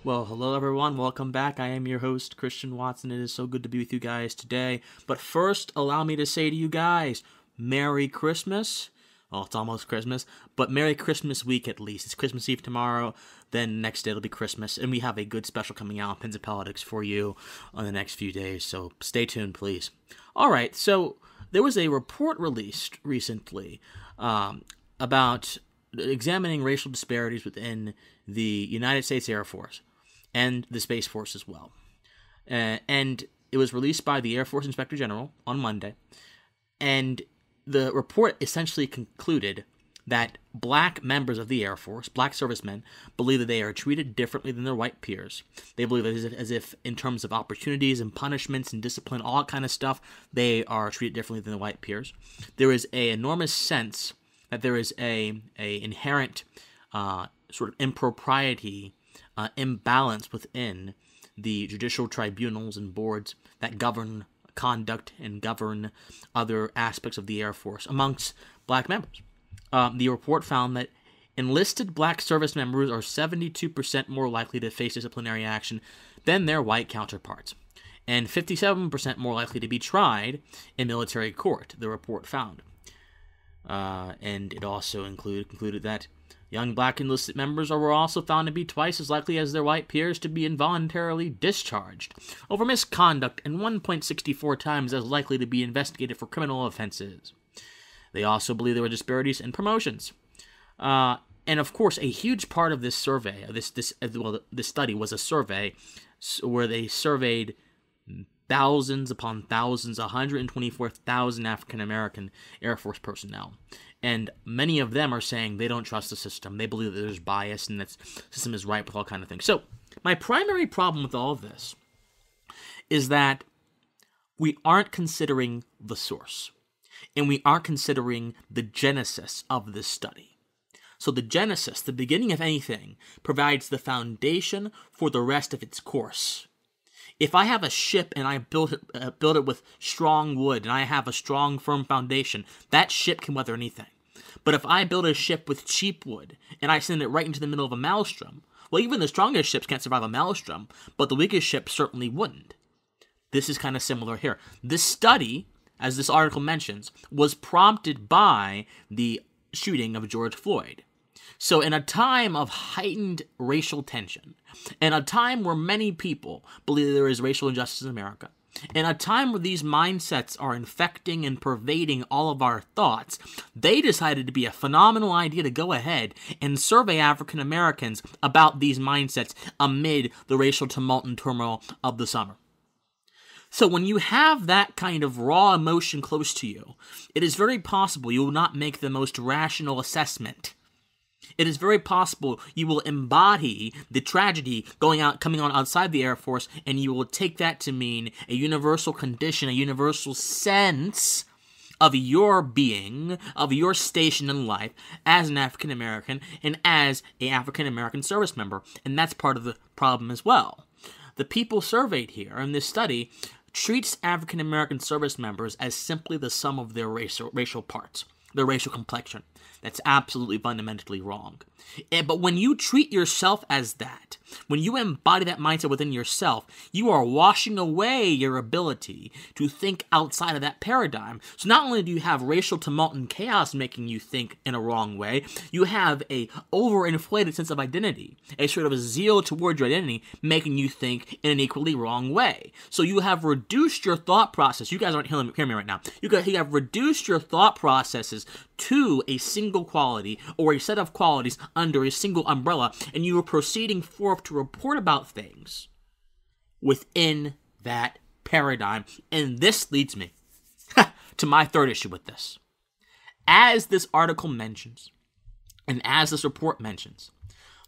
Well, hello everyone, welcome back. I am your host, Christian Watson. It is so good to be with you guys today. But first, allow me to say to you guys, Merry Christmas. Well, it's almost Christmas, but Merry Christmas week at least. It's Christmas Eve tomorrow, then next day it'll be Christmas, and we have a good special coming out on Pins and Politics for you on the next few days, so stay tuned, please. Alright, so there was a report released recently about examining racial disparities within the United States Air Force and the Space Force as well. And it was released by the Air Force Inspector General on Monday, and the report essentially concluded that black members of the Air Force, black servicemen, believe that they are treated differently than their white peers. They believe as if in terms of opportunities and punishments and discipline, all that kind of stuff, they are treated differently than their white peers. There is an enormous sense that there is a inherent sort of impropriety, imbalance within the judicial tribunals and boards that govern conduct and govern other aspects of the Air Force amongst black members. The report found that enlisted black service members are 72% more likely to face disciplinary action than their white counterparts, and 57% more likely to be tried in military court, the report found. And it also concluded that young black enlisted members were also found to be twice as likely as their white peers to be involuntarily discharged over misconduct and 1.64 times as likely to be investigated for criminal offenses. They also believe there were disparities in promotions. And of course, a huge part of this survey, this study was a survey where they surveyed thousands upon thousands, 124,000 African-American Air Force personnel. And many of them are saying they don't trust the system. They believe that there's bias and that the system is ripe with all kind of things. So, my primary problem with all of this is that we aren't considering the source. And we aren't considering the genesis of this study. So the genesis, the beginning of anything, provides the foundation for the rest of its course. If I have a ship and I build it with strong wood and I have a strong, firm foundation, that ship can weather anything. But if I build a ship with cheap wood and I send it right into the middle of a maelstrom, well, even the strongest ships can't survive a maelstrom, but the weakest ships certainly wouldn't. This is kind of similar here. This study, as this article mentions, was prompted by the shooting of George Floyd. So in a time of heightened racial tension, in a time where many people believe there is racial injustice in America, in a time where these mindsets are infecting and pervading all of our thoughts, they decided to be a phenomenal idea to go ahead and survey African Americans about these mindsets amid the racial tumult and turmoil of the summer. So when you have that kind of raw emotion close to you, it is very possible you will not make the most rational assessment. It is very possible you will embody the tragedy coming on outside the Air Force, and you will take that to mean a universal condition, a universal sense of your being, of your station in life as an African American and as an African American service member. And that's part of the problem as well. The people surveyed here in this study treats African American service members as simply the sum of their racial parts, their racial complexion. That's absolutely fundamentally wrong. But when you treat yourself as that, when you embody that mindset within yourself, you are washing away your ability to think outside of that paradigm. So not only do you have racial tumult and chaos making you think in a wrong way, you have a overinflated sense of identity, a sort of a zeal towards your identity making you think in an equally wrong way. So you have reduced your thought process. You guys aren't hearing me right now. You have reduced your thought processes to a single quality or a set of qualities under a single umbrella, and you are proceeding forth to report about things within that paradigm. And this leads me to my third issue with this. As this article mentions, and as this report mentions,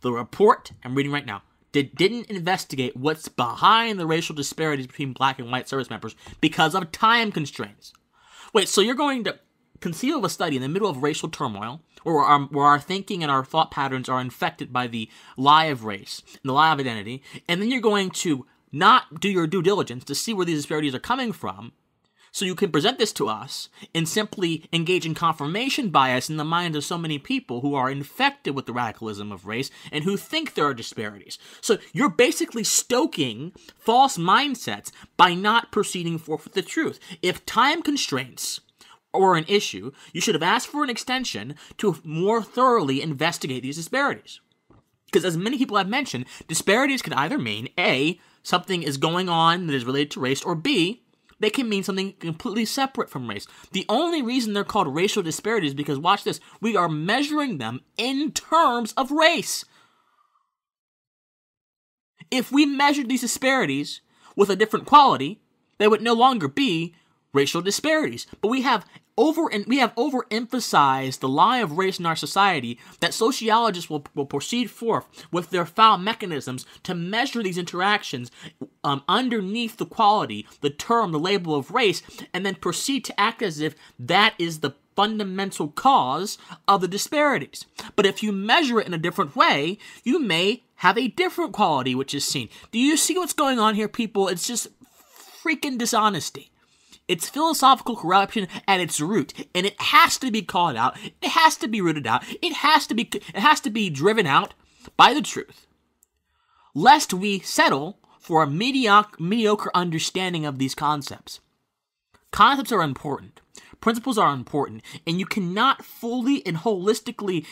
the report I'm reading right now didn't investigate what's behind the racial disparities between black and white service members because of time constraints. Wait, so you're going to conceive of a study in the middle of racial turmoil, where our thinking and our thought patterns are infected by the lie of race and the lie of identity, and then you're going to not do your due diligence to see where these disparities are coming from, So you can present this to us and simply engage in confirmation bias in the minds of so many people who are infected with the radicalism of race and who think there are disparities. So you're basically stoking false mindsets by not proceeding forth with the truth. If time constraints or an issue, you should have asked for an extension to more thoroughly investigate these disparities. Because as many people have mentioned, disparities can either mean A, something is going on that is related to race, or B, they can mean something completely separate from race. The only reason they're called racial disparities is because, watch this, we are measuring them in terms of race. If we measured these disparities with a different quality, they would no longer be racial disparities. But we have overemphasized the lie of race in our society that sociologists will proceed forth with their foul mechanisms to measure these interactions underneath the quality, the term, the label of race, and then proceed to act as if that is the fundamental cause of the disparities. But if you measure it in a different way, you may have a different quality which is seen. Do you see what's going on here, people? It's just freaking dishonesty. It's philosophical corruption at its root, and it has to be called out. It has to be rooted out. It has to be driven out by the truth, lest we settle for a mediocre understanding of these concepts. Concepts are important. Principles are important, and you cannot fully and holistically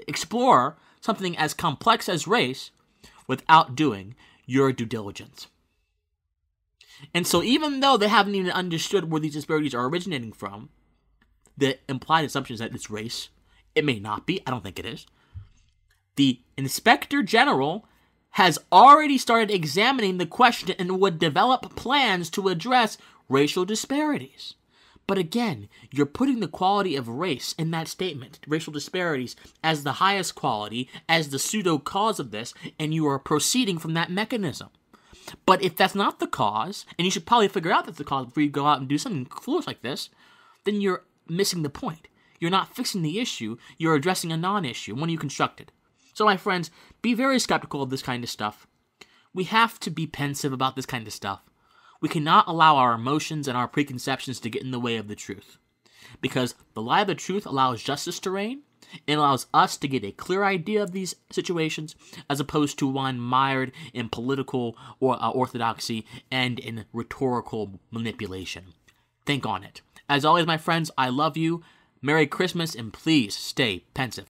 explore something as complex as race without doing your due diligence. And so even though they haven't even understood where these disparities are originating from, the implied assumption is that it's race. It may not be. I don't think it is. The Inspector General has already started examining the question and would develop plans to address racial disparities. But again, you're putting the quality of race in that statement, racial disparities, as the highest quality, as the pseudo cause of this, and you are proceeding from that mechanism. But if that's not the cause, and you should probably figure out that's the cause before you go out and do something foolish like this, then you're missing the point. You're not fixing the issue, you're addressing a non-issue, one you constructed. So my friends, be very skeptical of this kind of stuff. We have to be pensive about this kind of stuff. We cannot allow our emotions and our preconceptions to get in the way of the truth. Because the lie of the truth allows justice to reign. It allows us to get a clear idea of these situations, as opposed to one mired in political or orthodoxy and in rhetorical manipulation. Think on it. As always, my friends, I love you. Merry Christmas, and please stay pensive.